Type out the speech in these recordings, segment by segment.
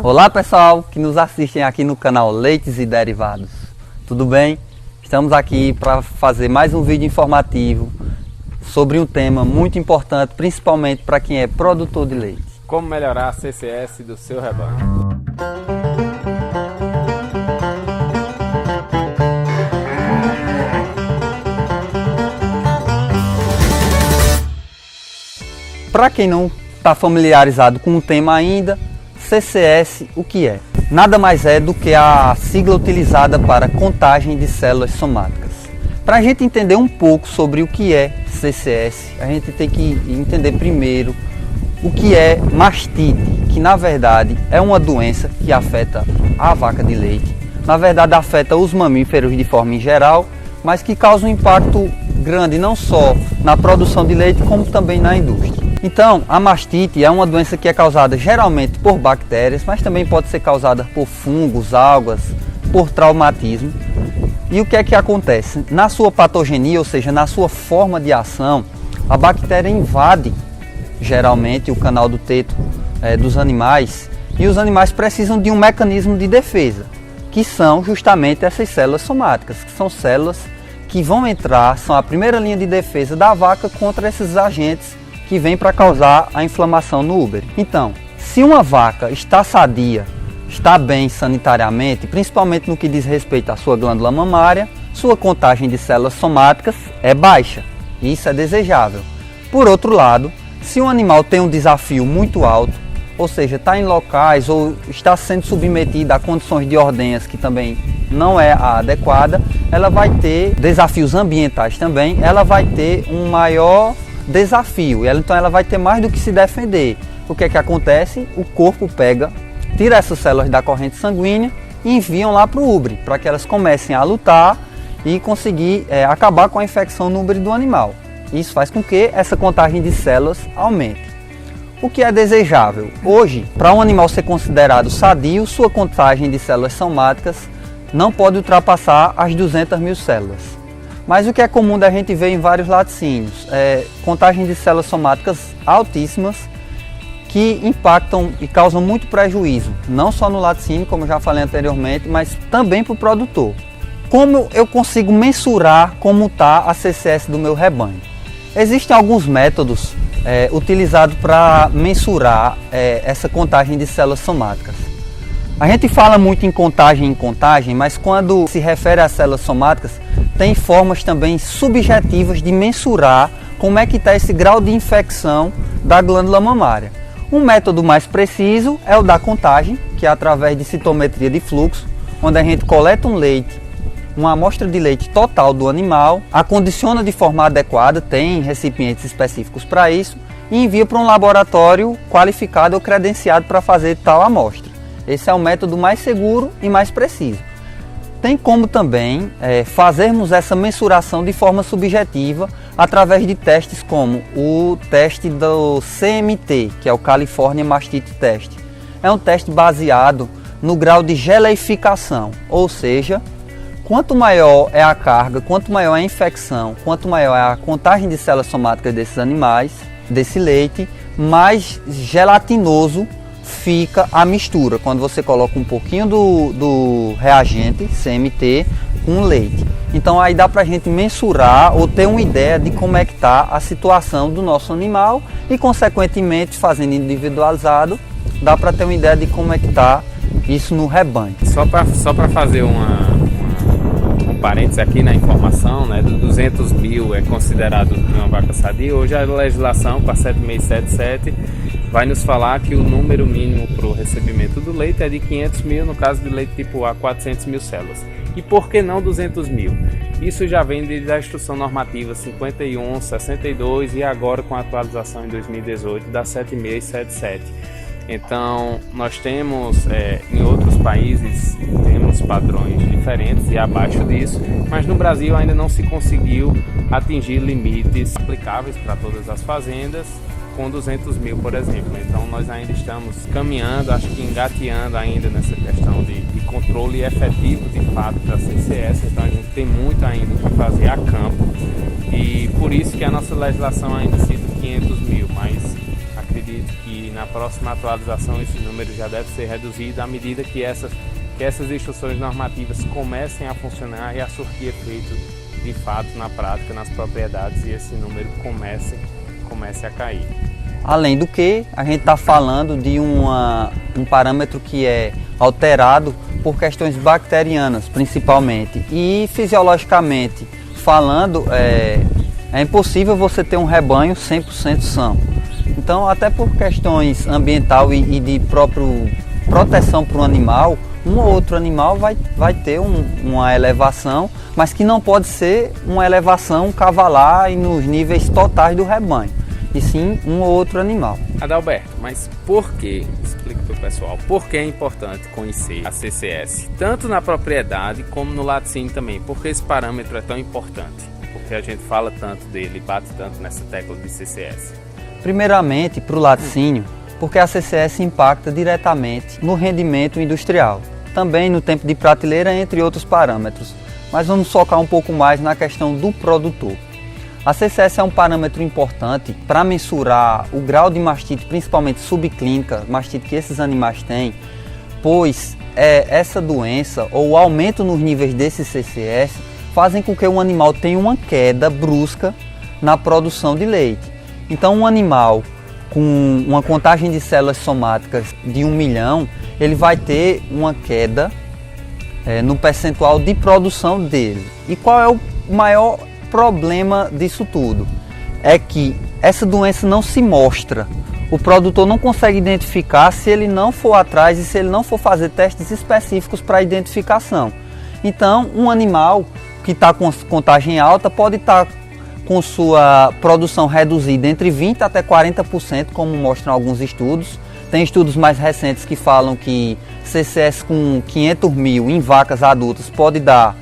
Olá pessoal que nos assistem aqui no canal Leites e Derivados, tudo bem? Estamos aqui para fazer mais um vídeo informativo sobre um tema muito importante, principalmente para quem é produtor de leite. Como melhorar a CCS do seu rebanho. Para quem não está familiarizado com o tema ainda, CCS, o que é? Nada mais é do que a sigla utilizada para contagem de células somáticas. Para a gente entender um pouco sobre o que é CCS, a gente tem que entender primeiro o que é mastite, que na verdade é uma doença que afeta a vaca de leite. Na verdade afeta os mamíferos de forma em geral, mas que causa um impacto grande não só na produção de leite, como também na indústria. Então, a mastite é uma doença que é causada geralmente por bactérias, mas também pode ser causada por fungos, algas, por traumatismo. E o que é que acontece? Na sua patogenia, ou seja, na sua forma de ação, a bactéria invade geralmente o canal do teto dos animais, e os animais precisam de um mecanismo de defesa, que são justamente essas células somáticas, que são células que vão entrar, são a primeira linha de defesa da vaca contra esses agentes que vêm para causar a inflamação no úbere. Então, se uma vaca está sadia, está bem sanitariamente, principalmente no que diz respeito à sua glândula mamária, sua contagem de células somáticas é baixa, e isso é desejável. Por outro lado, se um animal tem um desafio muito alto, ou seja, está em locais ou está sendo submetida a condições de ordenhas que também não é a adequada, ela vai ter desafios ambientais também, ela vai ter um maior desafio, então ela vai ter mais do que se defender. O que é que acontece? O corpo pega, tira essas células da corrente sanguínea e enviam lá para o úbere, para que elas comecem a lutar e conseguir acabar com a infecção no úbere do animal. Isso faz com que essa contagem de células aumente. O que é desejável? Hoje, para um animal ser considerado sadio, sua contagem de células somáticas não pode ultrapassar as 200 mil células. Mas o que é comum da gente ver em vários laticínios é contagem de células somáticas altíssimas que impactam e causam muito prejuízo, não só no laticínio, como eu já falei anteriormente, mas também para o produtor. Como eu consigo mensurar como está a CCS do meu rebanho? Existem alguns métodos utilizados para mensurar essa contagem de células somáticas. A gente fala muito em contagem, mas quando se refere às células somáticas, tem formas também subjetivas de mensurar como é que está esse grau de infecção da glândula mamária. Um método mais preciso é o da contagem, que é através de citometria de fluxo, onde a gente coleta um leite, uma amostra de leite total do animal, acondiciona de forma adequada, tem recipientes específicos para isso, e envia para um laboratório qualificado ou credenciado para fazer tal amostra. Esse é o método mais seguro e mais preciso. Tem como também fazermos essa mensuração de forma subjetiva através de testes como o teste do CMT, que é o California Mastite Test. É um teste baseado no grau de geleificação, ou seja, quanto maior é a carga, quanto maior é a infecção, quanto maior é a contagem de células somáticas desses animais, desse leite, mais gelatinoso fica a mistura, quando você coloca um pouquinho do reagente CMT com leite. Então aí dá para a gente mensurar ou ter uma ideia de como é que está a situação do nosso animal e consequentemente, fazendo individualizado, dá para ter uma ideia de como é que está isso no rebanho. Só para fazer um parênteses aqui na informação, né, do 200 mil é considerado uma vaca sadia. Hoje a legislação com a 7677 vai nos falar que o número mínimo para o recebimento do leite é de 500 mil, no caso de leite tipo A, 400 mil células. E por que não 200 mil? Isso já vem desde a instrução normativa 51, 62 e agora com a atualização em 2018 da 7677. Então, nós temos, em outros países, temos padrões diferentes e abaixo disso, mas no Brasil ainda não se conseguiu atingir limites aplicáveis para todas as fazendas, com 200 mil, por exemplo. Então, nós ainda estamos caminhando, acho que engateando ainda nessa questão de controle efetivo, de fato, da CCS. Então, a gente tem muito ainda o que fazer a campo e por isso que a nossa legislação ainda cita 500 mil, mas acredito que na próxima atualização esse número já deve ser reduzido à medida que essas instruções normativas comecem a funcionar e a surtir efeito de fato na prática, nas propriedades, e esse número comece a cair. Além do que, a gente está falando de um parâmetro que é alterado por questões bacterianas, principalmente. E fisiologicamente falando, é impossível você ter um rebanho 100% são. Então, até por questões ambiental e de próprio proteção para o animal, um ou outro animal vai ter uma elevação, mas que não pode ser uma elevação cavalar e nos níveis totais do rebanho, e sim um ou outro animal. Adalberto, mas por que, explica para o pessoal, por que é importante conhecer a CCS, tanto na propriedade como no laticínio também? Por que esse parâmetro é tão importante? Porque a gente fala tanto dele, bate tanto nessa tecla de CCS? Primeiramente, para o laticínio, porque a CCS impacta diretamente no rendimento industrial, também no tempo de prateleira, entre outros parâmetros. Mas vamos focar um pouco mais na questão do produtor. A CCS é um parâmetro importante para mensurar o grau de mastite, principalmente subclínica, mastite que esses animais têm, pois essa doença ou o aumento nos níveis desse CCS fazem com que o animal tenha uma queda brusca na produção de leite. Então, um animal com uma contagem de células somáticas de 1 milhão, ele vai ter uma queda no percentual de produção dele. E qual é o maior problema disso tudo? É que essa doença não se mostra. O produtor não consegue identificar se ele não for atrás e se ele não for fazer testes específicos para identificação. Então, um animal que está com contagem alta pode estar com sua produção reduzida entre 20% até 40%, como mostram alguns estudos. Tem estudos mais recentes que falam que CCS com 500 mil em vacas adultas pode dar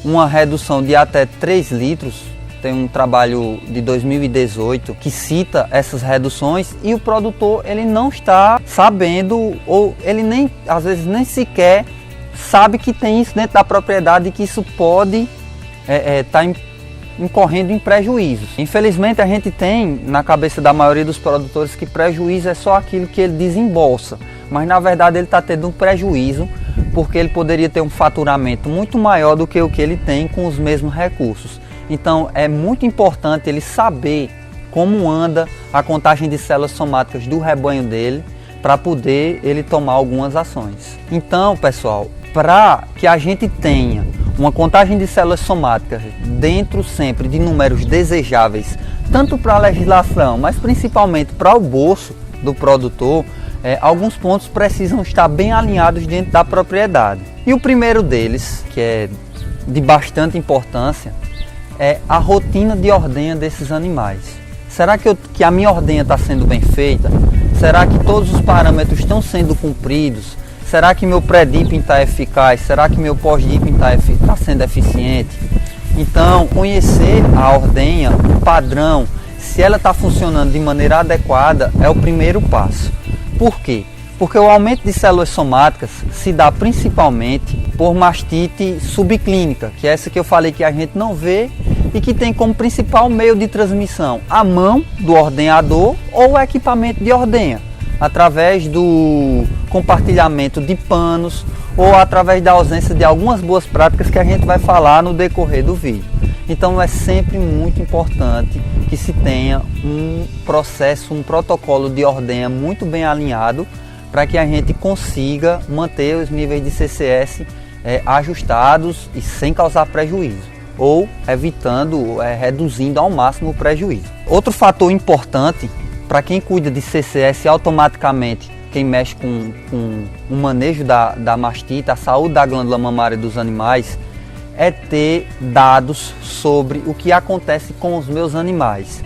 uma redução de até 3 litros. Tem um trabalho de 2018 que cita essas reduções, e o produtor ele não está sabendo, ou ele nem, às vezes nem sequer sabe que tem isso dentro da propriedade e que isso pode estar incorrendo em prejuízos. Infelizmente, a gente tem na cabeça da maioria dos produtores que prejuízo é só aquilo que ele desembolsa, mas na verdade ele está tendo um prejuízo porque ele poderia ter um faturamento muito maior do que o que ele tem com os mesmos recursos. Então é muito importante ele saber como anda a contagem de células somáticas do rebanho dele para poder ele tomar algumas ações. Então, pessoal, para que a gente tenha uma contagem de células somáticas dentro sempre de números desejáveis, tanto para a legislação, mas principalmente para o bolso do produtor, alguns pontos precisam estar bem alinhados dentro da propriedade. E o primeiro deles, que é de bastante importância, é a rotina de ordenha desses animais. Será que a minha ordenha está sendo bem feita? Será que todos os parâmetros estão sendo cumpridos? Será que meu pré-dipping está eficaz? Será que meu pós-dipping está sendo eficiente? Então, conhecer a ordenha, o padrão, se ela está funcionando de maneira adequada, é o primeiro passo. Por quê? Porque o aumento de células somáticas se dá principalmente por mastite subclínica, que é essa que eu falei que a gente não vê e que tem como principal meio de transmissão a mão do ordenhador ou o equipamento de ordenha, através do compartilhamento de panos ou através da ausência de algumas boas práticas que a gente vai falar no decorrer do vídeo. Então é sempre muito importante que se tenha um processo, um protocolo de ordenha muito bem alinhado para que a gente consiga manter os níveis de CCS ajustados e sem causar prejuízo, ou evitando, reduzindo ao máximo o prejuízo. Outro fator importante para quem cuida de CCS automaticamente, quem mexe com o manejo da mastite, a saúde da glândula mamária dos animais, é ter dados sobre o que acontece com os meus animais.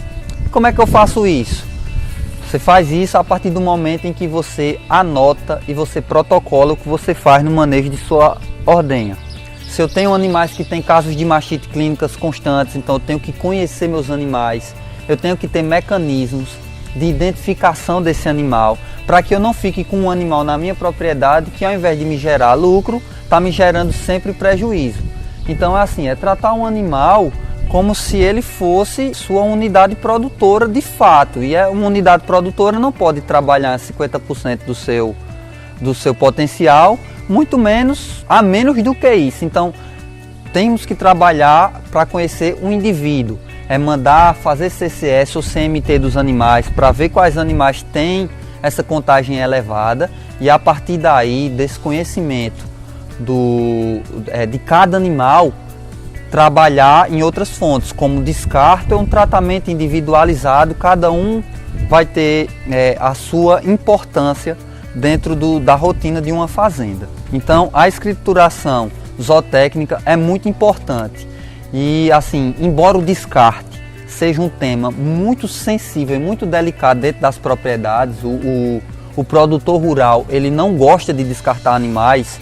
Como é que eu faço isso? Você faz isso a partir do momento em que você anota e você protocola o que você faz no manejo de sua ordenha. Se eu tenho animais que têm casos de mastite clínicas constantes, então eu tenho que conhecer meus animais, eu tenho que ter mecanismos de identificação desse animal, para que eu não fique com um animal na minha propriedade que, ao invés de me gerar lucro, está me gerando sempre prejuízo. Então é assim, é tratar um animal como se ele fosse sua unidade produtora de fato. E uma unidade produtora não pode trabalhar 50% do seu potencial, muito menos, a menos do que isso. Então, temos que trabalhar para conhecer o indivíduo. É mandar fazer CCS ou CMT dos animais para ver quais animais têm essa contagem elevada e a partir daí, desse conhecimento de cada animal, trabalhar em outras fontes, como descarte ou um tratamento individualizado. Cada um vai ter a sua importância dentro da rotina de uma fazenda. Então, a escrituração zootécnica é muito importante. E assim, embora o descarte seja um tema muito sensível e muito delicado dentro das propriedades, o produtor rural ele não gosta de descartar animais,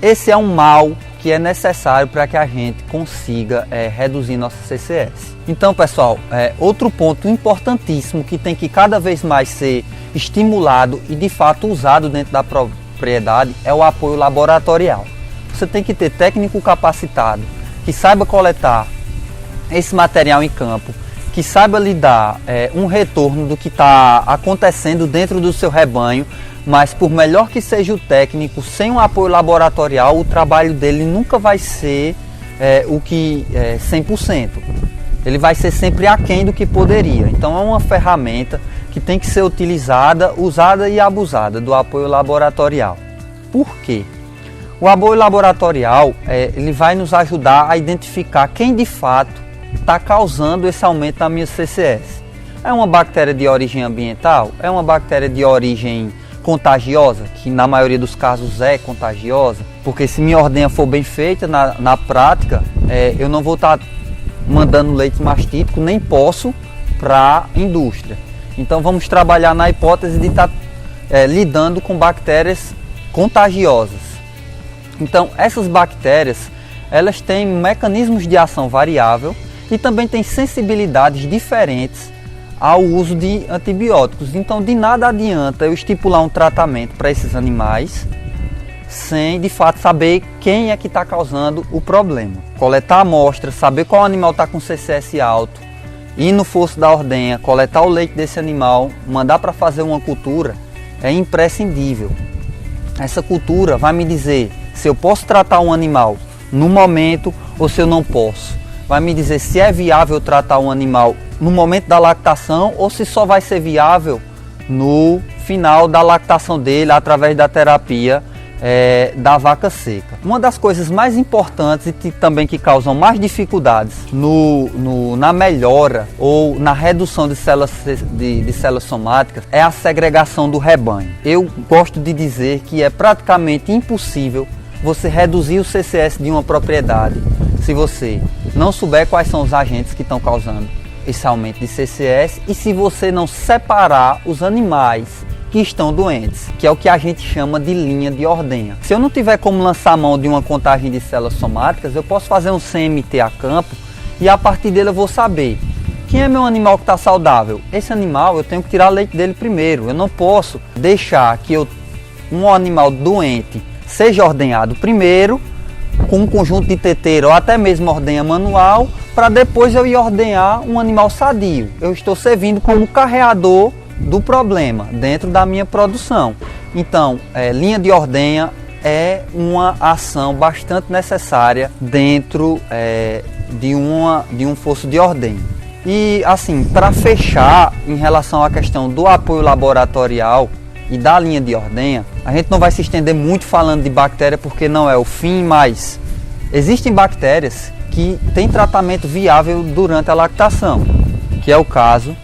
esse é um mal que é necessário para que a gente consiga reduzir nossa CCS. Então, pessoal, outro ponto importantíssimo que tem que cada vez mais ser estimulado e de fato usado dentro da propriedade é o apoio laboratorial. Você tem que ter técnico capacitado que saiba coletar esse material em campo, que saiba lhe dar um retorno do que está acontecendo dentro do seu rebanho. Mas por melhor que seja o técnico, sem um apoio laboratorial, o trabalho dele nunca vai ser 100%. Ele vai ser sempre aquém do que poderia. Então é uma ferramenta que tem que ser utilizada, usada e abusada do apoio laboratorial. Por quê? O apoio laboratorial ele vai nos ajudar a identificar quem de fato está causando esse aumento na minha CCS. É uma bactéria de origem ambiental? É uma bactéria de origem contagiosa, que na maioria dos casos é contagiosa, porque se minha ordenha for bem feita na prática, eu não vou estar mandando leite mastítico, nem posso para a indústria. Então vamos trabalhar na hipótese de estar lidando com bactérias contagiosas. Então essas bactérias, elas têm mecanismos de ação variável e também têm sensibilidades diferentes ao uso de antibióticos. Então de nada adianta eu estipular um tratamento para esses animais sem de fato saber quem é que está causando o problema. Coletar a amostra, saber qual animal está com CCS alto, ir no fosso da ordenha, coletar o leite desse animal, mandar para fazer uma cultura é imprescindível. Essa cultura vai me dizer se eu posso tratar um animal no momento ou se eu não posso. Vai me dizer se é viável tratar um animal no momento da lactação ou se só vai ser viável no final da lactação dele através da terapia da vaca seca. Uma das coisas mais importantes e também que causam mais dificuldades na melhora ou na redução de células somáticas é a segregação do rebanho. Eu gosto de dizer que é praticamente impossível você reduzir o CCS de uma propriedade se você não souber quais são os agentes que estão causando esse aumento de CCS e se você não separar os animais que estão doentes, que é o que a gente chama de linha de ordenha. Se eu não tiver como lançar mão de uma contagem de células somáticas, eu posso fazer um CMT a campo e a partir dele eu vou saber quem é meu animal que está saudável. Esse animal eu tenho que tirar leite dele primeiro. Eu não posso deixar que um animal doente seja ordenhado primeiro com um conjunto de teteiro ou até mesmo ordenha manual para depois eu ir ordenhar um animal sadio. Eu estou servindo como carreador do problema dentro da minha produção. Então, linha de ordenha é uma ação bastante necessária dentro de um fosso de ordenha. E assim, para fechar em relação à questão do apoio laboratorial e da linha de ordenha, a gente não vai se estender muito falando de bactéria porque não é o fim, mas existem bactérias que têm tratamento viável durante a lactação, que é o caso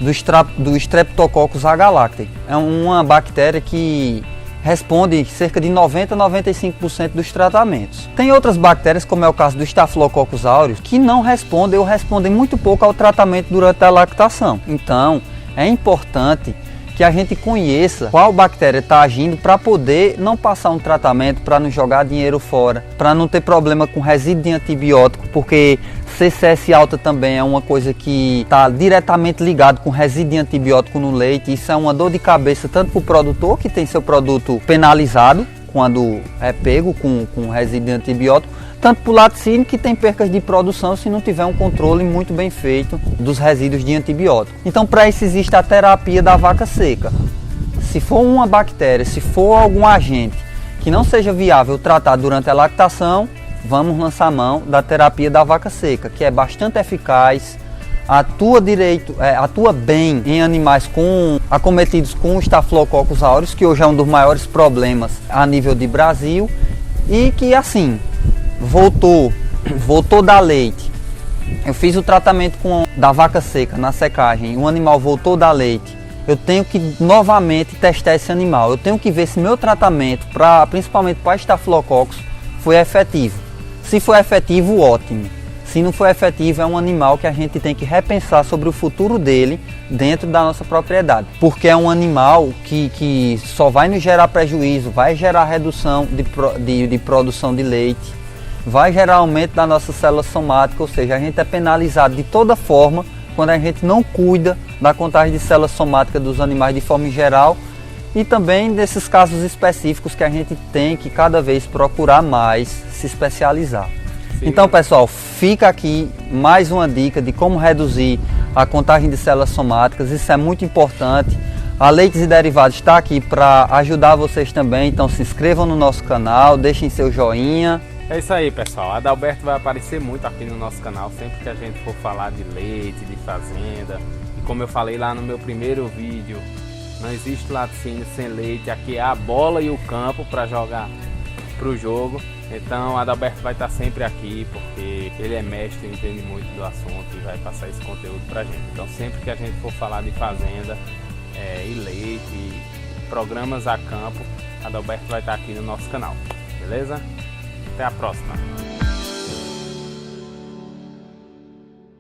do Streptococcus agalactiae. É uma bactéria que responde cerca de 90 a 95% dos tratamentos. Tem outras bactérias, como é o caso do Staphylococcus aureus, que não respondem ou respondem muito pouco ao tratamento durante a lactação. Então, é importante que a gente conheça qual bactéria está agindo para poder não passar um tratamento, para não jogar dinheiro fora, para não ter problema com resíduo de antibiótico, porque CCS alta também é uma coisa que está diretamente ligado com resíduo de antibiótico no leite. Isso é uma dor de cabeça tanto para o produtor, que tem seu produto penalizado, quando é pego com resíduo de antibiótico, tanto para o laticínio, que tem percas de produção se não tiver um controle muito bem feito dos resíduos de antibiótico. Então, para isso existe a terapia da vaca seca. Se for uma bactéria, se for algum agente que não seja viável tratar durante a lactação, vamos lançar mão da terapia da vaca seca, que é bastante eficaz, atua bem em animais acometidos com Staphylococcus aureus, que hoje é um dos maiores problemas a nível de Brasil, e que assim, voltou da leite. Eu fiz o tratamento da vaca seca na secagem, o animal voltou da leite. Eu tenho que novamente testar esse animal. Eu tenho que ver se meu tratamento, principalmente para Staphylococcus, foi efetivo. Se for efetivo, ótimo. Se não for efetivo, é um animal que a gente tem que repensar sobre o futuro dele dentro da nossa propriedade. Porque é um animal que só vai nos gerar prejuízo, vai gerar redução de produção de leite, vai gerar aumento da nossa célula somática, ou seja, a gente é penalizado de toda forma quando a gente não cuida da contagem de células somáticas dos animais de forma geral, e também desses casos específicos que a gente tem que cada vez procurar mais se especializar. Sim. Então, pessoal, fica aqui mais uma dica de como reduzir a contagem de células somáticas. Isso é muito importante. A Leites e Derivados está aqui para ajudar vocês também, então se inscrevam no nosso canal, deixem seu joinha. É isso aí, pessoal. A Adalberto vai aparecer muito aqui no nosso canal sempre que a gente for falar de leite, de fazenda. E como eu falei lá no meu primeiro vídeo, não existe laticínio sem leite. Aqui é a bola e o campo para jogar para o jogo. Então, a Adalberto vai estar sempre aqui porque ele é mestre, entende muito do assunto e vai passar esse conteúdo para a gente. Então, sempre que a gente for falar de fazenda e leite, e programas a campo, a Adalberto vai estar aqui no nosso canal, beleza? Até a próxima!